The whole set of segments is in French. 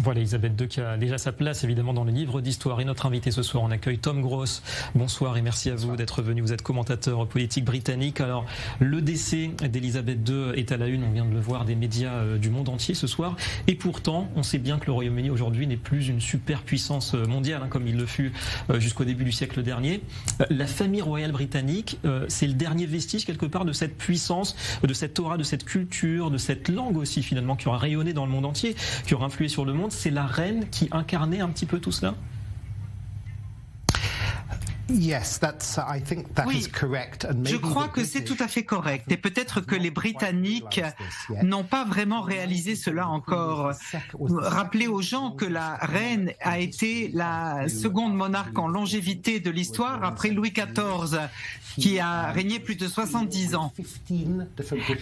Voilà, Elisabeth II qui a déjà sa place évidemment dans le livre d'histoire. Et notre invité ce soir, on accueille Tom Gross. Bonsoir et merci à vous d'être venu. Vous êtes commentateur politique britannique. Alors, le décès d'Elisabeth II est à la une, on vient de le voir, des médias du monde entier ce soir. Et pourtant, on sait bien que le Royaume-Uni aujourd'hui n'est plus une superpuissance mondiale, comme il le fut jusqu'au début du siècle dernier. La famille royale britannique, c'est le dernier vestige quelque part de cette puissance, de cette aura, de cette culture, de cette langue aussi finalement qui aura rayonné dans le monde entier, qui aura influé sur le monde. C'est la reine qui incarnait un petit peu tout cela? Oui, je crois que c'est tout à fait correct. Et peut-être que les Britanniques n'ont pas vraiment réalisé cela encore. Rappelez aux gens que la reine a été la seconde monarque en longévité de l'histoire après Louis XIV, qui a régné plus de 70 ans.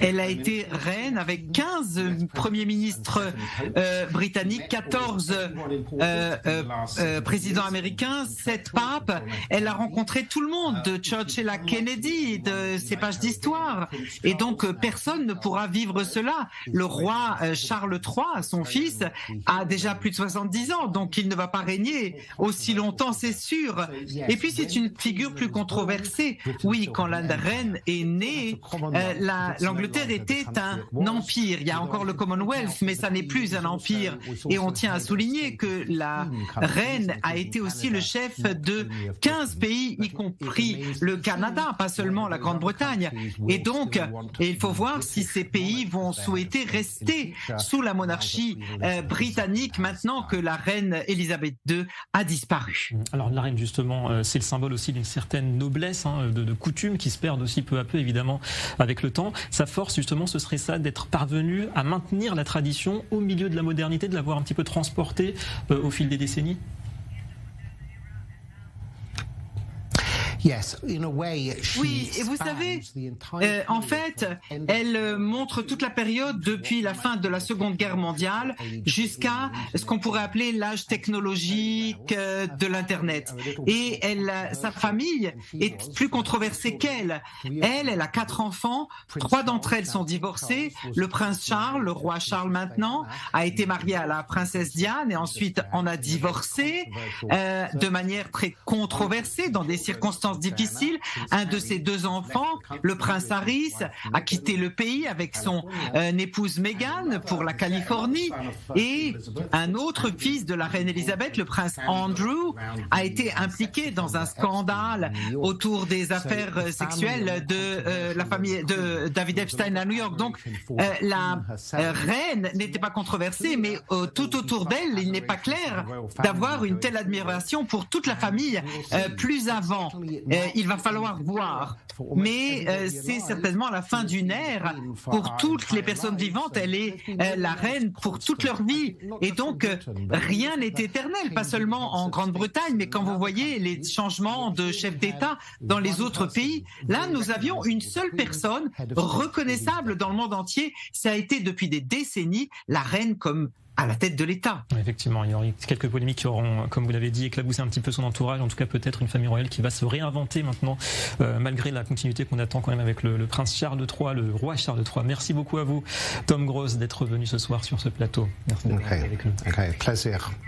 Elle a été reine avec 15 premiers ministres britanniques, 14 présidents américains, 7 papes. Elle a rencontré tout le monde, de Churchill à Kennedy, de ces pages d'histoire. Et donc, personne ne pourra vivre cela. Le roi Charles III, son fils, a déjà plus de 70 ans, donc il ne va pas régner aussi longtemps, c'est sûr. Et puis, c'est une figure plus controversée. Oui, quand la reine est née, l'Angleterre était un empire. Il y a encore le Commonwealth, mais ça n'est plus un empire. Et on tient à souligner que la reine a été aussi le chef de 15 pays, y compris le Canada, pas seulement la Grande-Bretagne. Et donc, il faut voir si ces pays vont souhaiter rester sous la monarchie britannique maintenant que la reine Elisabeth II a disparu. Alors la reine, justement, c'est le symbole aussi d'une certaine noblesse, de coutumes qui se perdent aussi peu à peu, évidemment, avec le temps. Sa force, justement, ce serait ça, d'être parvenue à maintenir la tradition au milieu de la modernité, de l'avoir un petit peu transportée au fil des décennies. Oui, et vous savez, en fait, elle montre toute la période depuis la fin de la Seconde Guerre mondiale jusqu'à ce qu'on pourrait appeler l'âge technologique de l'Internet. Et sa famille est plus controversée qu'elle. Elle a 4 enfants, 3 d'entre elles sont divorcées. Le prince Charles, le roi Charles maintenant, a été marié à la princesse Diane et ensuite en a divorcé de manière très controversée dans des circonstances difficile. Un de ses 2 enfants, le prince Harry, a quitté le pays avec son épouse Meghan pour la Californie, et un autre fils de la reine Elisabeth, le prince Andrew, a été impliqué dans un scandale autour des affaires sexuelles de la famille de David Epstein à New York. Donc la reine n'était pas controversée, mais tout autour d'elle, il n'est pas clair d'avoir une telle admiration pour toute la famille plus avant. Il va falloir voir. Mais c'est certainement la fin d'une ère pour toutes les personnes vivantes. Elle est la reine pour toute leur vie. Et donc, rien n'est éternel, pas seulement en Grande-Bretagne, mais quand vous voyez les changements de chef d'État dans les autres pays, là, nous avions une seule personne reconnaissable dans le monde entier. Ça a été depuis des décennies la reine comme à la tête de l'État. Effectivement, il y aura quelques polémiques qui auront, comme vous l'avez dit, éclaboussé un petit peu son entourage. En tout cas, peut-être une famille royale qui va se réinventer maintenant, malgré la continuité qu'on attend quand même avec le prince Charles III, le roi Charles III. Merci beaucoup à vous, Tom Gross, d'être venu ce soir sur ce plateau. Merci d'être avec nous. Plaisir.